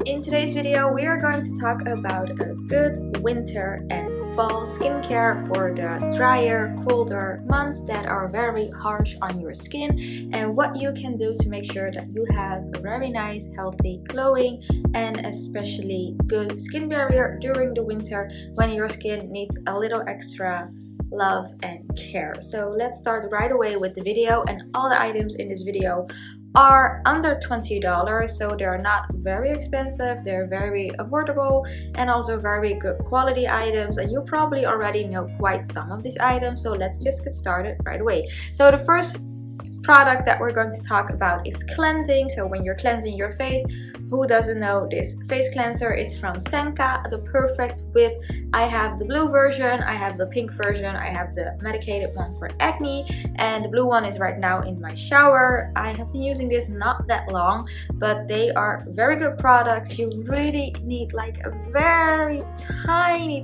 In today's video, we are going to talk about a good winter and fall skincare for the drier, colder months that are very harsh on your skin, and what you can do to make sure that you have a very nice, healthy, glowing, and especially good skin barrier during the winter when your skin needs a little extra love and care. So let's start right away with the video, and all the items in this video are under $20, so they're not very expensive, they're very affordable and also very good quality items, and you probably already know quite some of these items, so let's just get started right away. So the first product that we're going to talk about is cleansing. So when you're cleansing your face, who doesn't know this face cleanser is from Senka, the Perfect Whip. I have the blue version, I have the pink version, I have the medicated one for acne, and the blue one is right now in my shower. I have been using this not that long, but they are very good products. You really need like a very tiny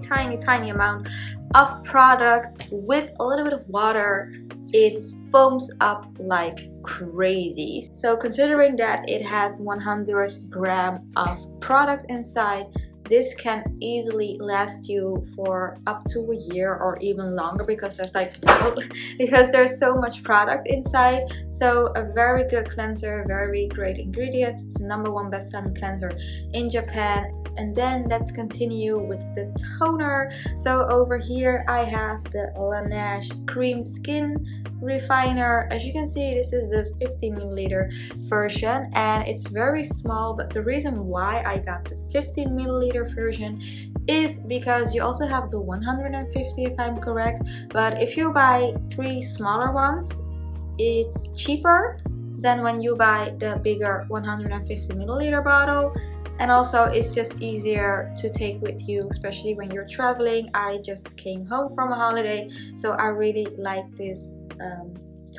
amount of product with a little bit of water. It foams up like crazy. So considering that it has 100 grams of product inside, this can easily last you for up to a year or even longer, because there's so much product inside. So a very good cleanser, very great ingredients. It's the #1 best-selling cleanser in Japan. And then let's continue with the toner. So over here I have the Laneige Cream Skin Refiner. As you can see, this is the 50 milliliter version, and it's very small, but the reason why I got the 50 milliliter version is because you also have the 150 if I'm correct, but if you buy 3 smaller ones, it's cheaper than when you buy the bigger 150 milliliter bottle. And also it's just easier to take with you, especially when you're traveling. I just came home from a holiday, so I really like this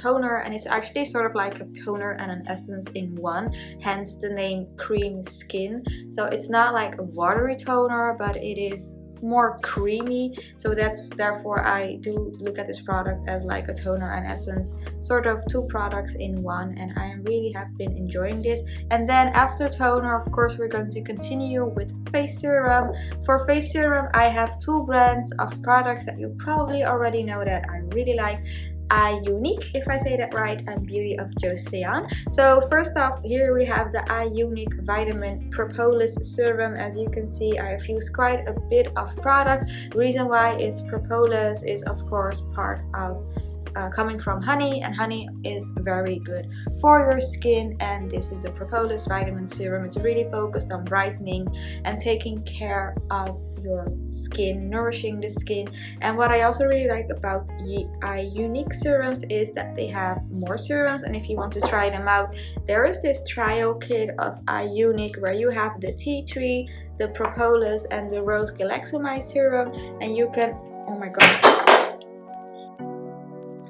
toner, and it's actually sort of like a toner and an essence in one, hence the name Cream Skin. So it's not like a watery toner, but it is more creamy, so therefore I do look at this product as like a toner and essence, sort of 2 products in one, and I really have been enjoying this. And then after toner, of course, we're going to continue with face serum. For face serum, I have 2 brands of products that you probably already know that I really like. Unique, if I say that right, and Beauty of Joseon. So first off, here we have the Unique Vitamin Propolis Serum. As you can see, I have used quite a bit of product. Reason why is propolis is of course part of coming from honey, and honey is very good for your skin, and this is the Propolis Vitamin Serum. It's really focused on brightening and taking care of your skin, nourishing the skin. And what I also really like about Unique serums is that they have more serums, and if you want to try them out, there is this trial kit of Unique where you have the tea tree, the propolis, and the rose galaxamide serum, and you can, oh my god,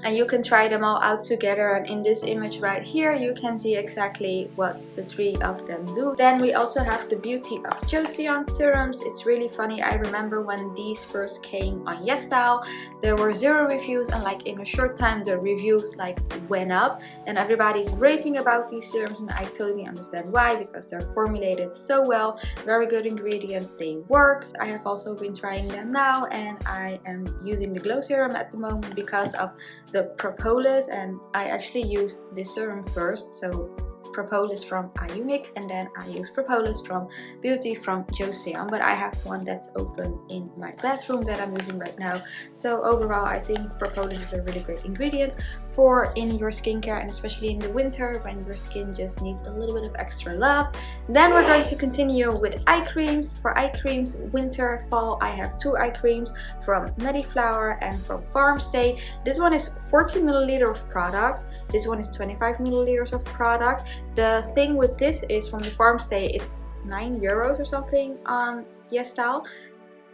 and you can try them all out together. And in this image right here, you can see exactly what the 3 of them do. Then we also have the Beauty of Joseon serums. It's really funny, I remember when these first came on YesStyle, there were 0 reviews, and like in a short time the reviews like went up, and everybody's raving about these serums, and I totally understand why, because they're formulated so well, very good ingredients, they work. I have also been trying them now, and I am using the glow serum at the moment because of the propolis, and I actually use this serum first, so propolis from Unique, and then I use propolis from Beauty from Joseon, but I have one that's open in my bathroom that I'm using right now. So overall, I think propolis is a really great ingredient for in your skincare, and especially in the winter when your skin just needs a little bit of extra love. Then we're going to continue with eye creams. For eye creams, winter, fall, I have 2 eye creams from MediFlower and from Farmstay. This one is 40 milliliters of product, this one is 25 milliliters of product. The thing with this is from the Farmstay, it's €9 or something on YesStyle.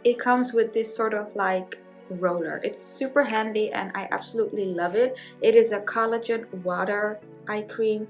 It comes with this sort of like roller. It's super handy and I absolutely love it. It is a collagen water eye cream,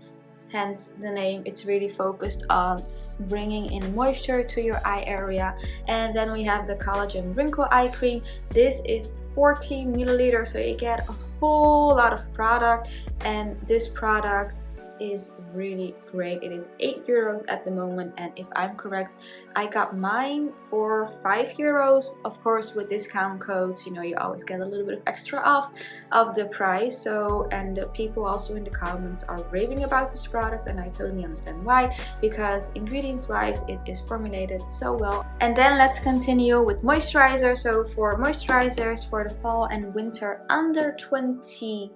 hence the name. It's really focused on bringing in moisture to your eye area. And then we have the Collagen Wrinkle eye cream. This is 40 milliliters, so you get a whole lot of product, and this product is really great. It is €8 at the moment, and if I'm correct, I got mine for €5. Of course, with discount codes, you know, you always get a little bit of extra off of the price. So, and the people also in the comments are raving about this product, and I totally understand why, because ingredients wise it is formulated so well. And then let's continue with moisturizer. So for moisturizers for the fall and winter under €20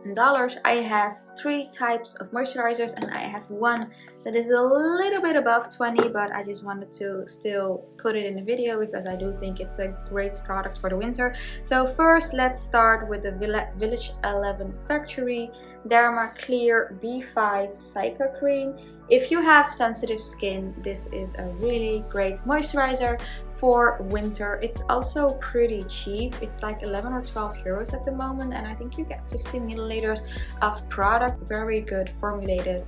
and dollars, I have 3 types of moisturizers, and I have one that is a little bit above 20, but I just wanted to still put it in the video because I do think it's a great product for the winter. So first, let's start with the Village 11 Factory Derma Clear B5 Psycho Cream. If you have sensitive skin, this is a really great moisturizer for winter. It's also pretty cheap. It's like 11 or 12 euros at the moment, and I think you get 50 milliliters of product. Very good formulated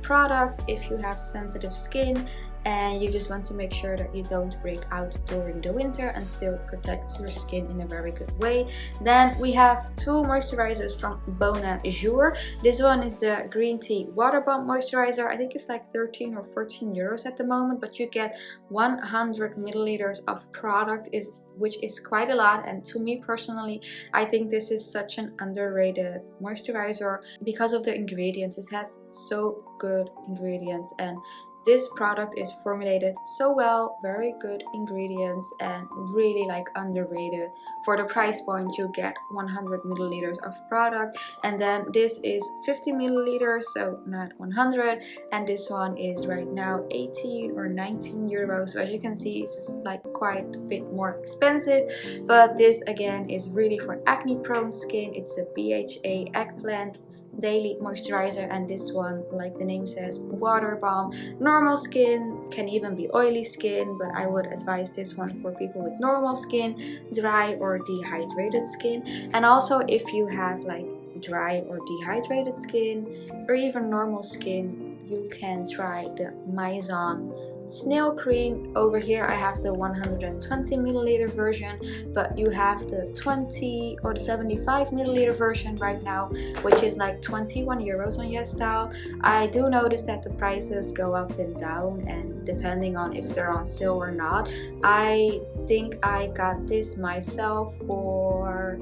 product if you have sensitive skin and you just want to make sure that you don't break out during the winter and still protect your skin in a very good way. Then we have 2 moisturizers from Bonjour. This one is the Green Tea Water Bomb Moisturizer. I think it's like 13 or 14 euros at the moment, but you get 100 milliliters of product, which is quite a lot. And to me personally, I think this is such an underrated moisturizer because of the ingredients. It has so good ingredients, and this product is formulated so well, very good ingredients, and really like underrated. For the price point, you get 100 milliliters of product, and then this is 50 milliliters, so not 100, and this one is right now 18 or 19 euros. So as you can see, it's like quite a bit more expensive, but this again is really for acne prone skin. It's a BHA eggplant daily moisturizer, and this one, like the name says, water bomb. Normal skin, can even be oily skin, but I would advise this one for people with normal skin, dry or dehydrated skin. And also if you have like dry or dehydrated skin or even normal skin, you can try the Maison Snail Cream. Over here I have the 120 milliliter version, but you have the 20 or the 75 milliliter version right now, which is like 21 euros on YesStyle. I do notice that the prices go up and down, and depending on if they're on sale or not. I think I got this myself for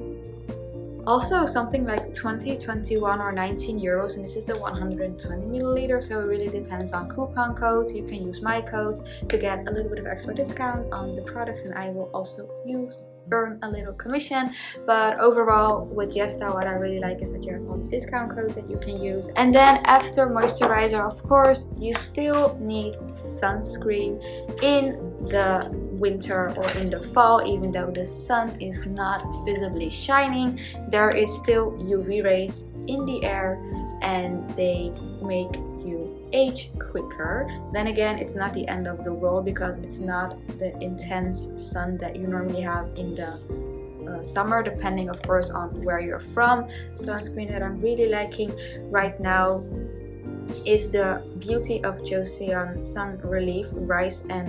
also something like 20, 21 or 19 euros, and this is the 120 milliliter, so it really depends on coupon codes. You can use my code to get a little bit of extra discount on the products, and I will also earn a little commission. But overall with YesStyle, what I really like is that you have all these discount codes that you can use. And then after moisturizer, of course, you still need sunscreen in the winter or in the fall. Even though the sun is not visibly shining, there is still UV rays in the air, and they make you age quicker. Then again, it's not the end of the world because it's not the intense sun that you normally have in the summer, depending of course on where you're from. Sunscreen that I'm really liking right now is the Beauty of Joseon Sun Relief Rice and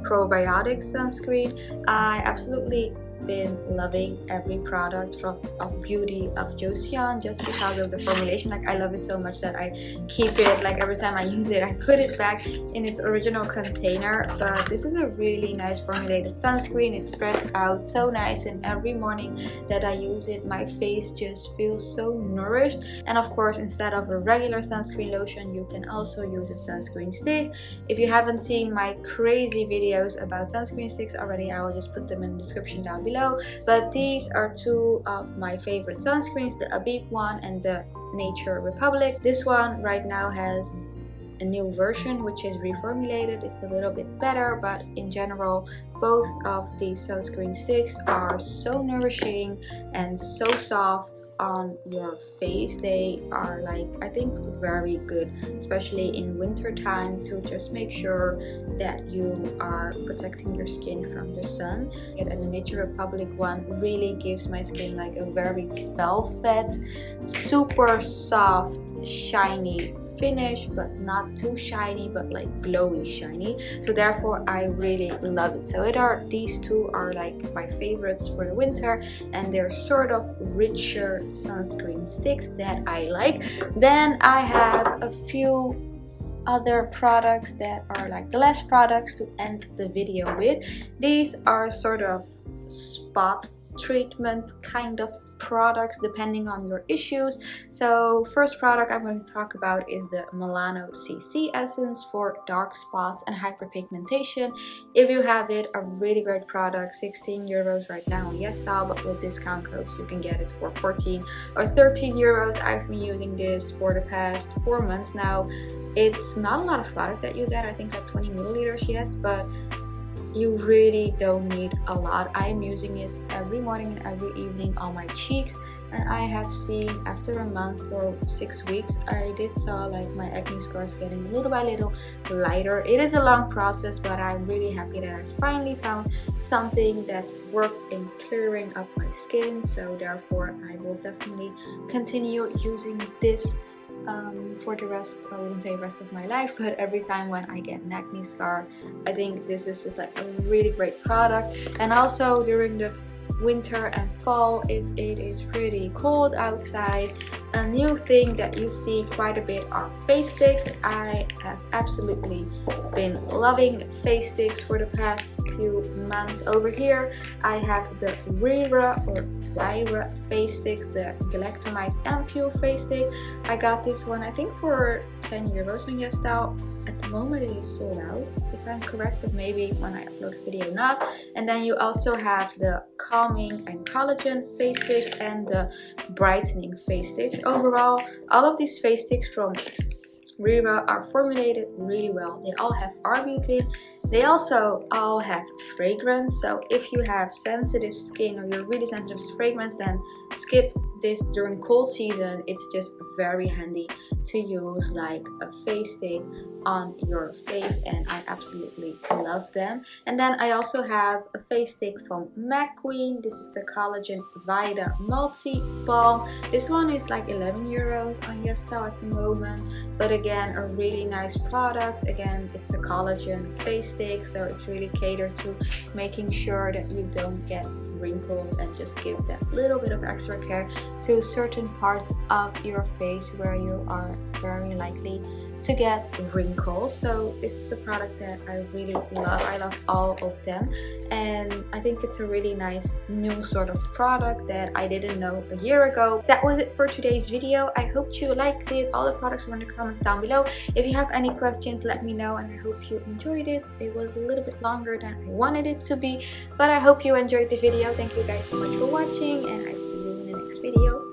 Probiotic Sunscreen. I absolutely been loving every product of Beauty of Joseon just because of the formulation. Like, I love it so much that I keep it, like every time I use it I put it back in its original container. But this is a really nice formulated sunscreen. It spreads out so nice, and every morning that I use it my face just feels so nourished. And of course, instead of a regular sunscreen lotion, you can also use a sunscreen stick. If you haven't seen my crazy videos about sunscreen sticks already, I will just put them in the description down below. But these are 2 of my favorite sunscreens, the Abib one and the Nature Republic. This one right now has a new version which is reformulated. It's a little bit better, but in general both of these sunscreen sticks are so nourishing and so soft on your face. They are, like, I think very good, especially in winter time, to just make sure that you are protecting your skin from the sun. And the Nature Republic one really gives my skin like a very velvet, super soft, shiny finish, but not too shiny, but like glowy shiny. So therefore I really love it. So these 2 are like my favorites for the winter, and they're sort of richer sunscreen sticks that I like. Then I have a few other products that are like the last products to end the video with. These are sort of spot treatment kind of products depending on your issues. So first product I'm going to talk about is the Milano CC Essence for dark spots and hyperpigmentation. If you have it, a really great product, 16 euros right now on YesStyle, but with discount codes you can get it for 14 or 13 euros. I've been using this for the past 4 months now. It's not a lot of product that you get, I think like 20 milliliters yet, but you really don't need a lot. I'm using it every morning and every evening on my cheeks, and I have seen after a month or 6 weeks I did saw like my acne scars getting little by little lighter. It is a long process, but I'm really happy that I finally found something that's worked in clearing up my skin. So therefore I will definitely continue using this for the rest, I wouldn't say rest of my life, but every time when I get an acne scar, I think this is just like a really great product. And also during the winter and fall, if it is pretty cold outside, a new thing that you see quite a bit are face sticks. I have absolutely been loving face sticks for the past few months. Over here I have the Lyra face sticks, the Galactomized Ampule face stick. I got this one I think for 10 euros on YesStyle. At the moment it is sold out if I'm correct, but maybe when I upload a video not. And then you also have the Calming and Collagen face sticks and the Brightening face sticks. Overall, all of these face sticks from Lyra are formulated really well. They all have arbutin. They also all have fragrance, so if you have sensitive skin or you're really sensitive to fragrance, then skip this. During cold season it's just very handy to use like a face stick on your face, and I absolutely love them. And then I also have a face stick from McQueen. This is the Collagen Vita Multi Balm. This one is like 11 euros on YesStyle at the moment, but again a really nice product. Again, it's a collagen face stick, so it's really catered to making sure that you don't get wrinkles and just give that little bit of extra care to certain parts of your face where you are very likely to get wrinkles. So this is a product that I really love. I love all of them, and I think it's a really nice new sort of product that I didn't know a year ago. That was it for today's video. I hope you liked it. All the products are in the comments down below. If you have any questions, let me know, and I hope you enjoyed it. It was a little bit longer than I wanted it to be, but I hope you enjoyed the video. Thank you guys so much for watching, and I see you in the next video.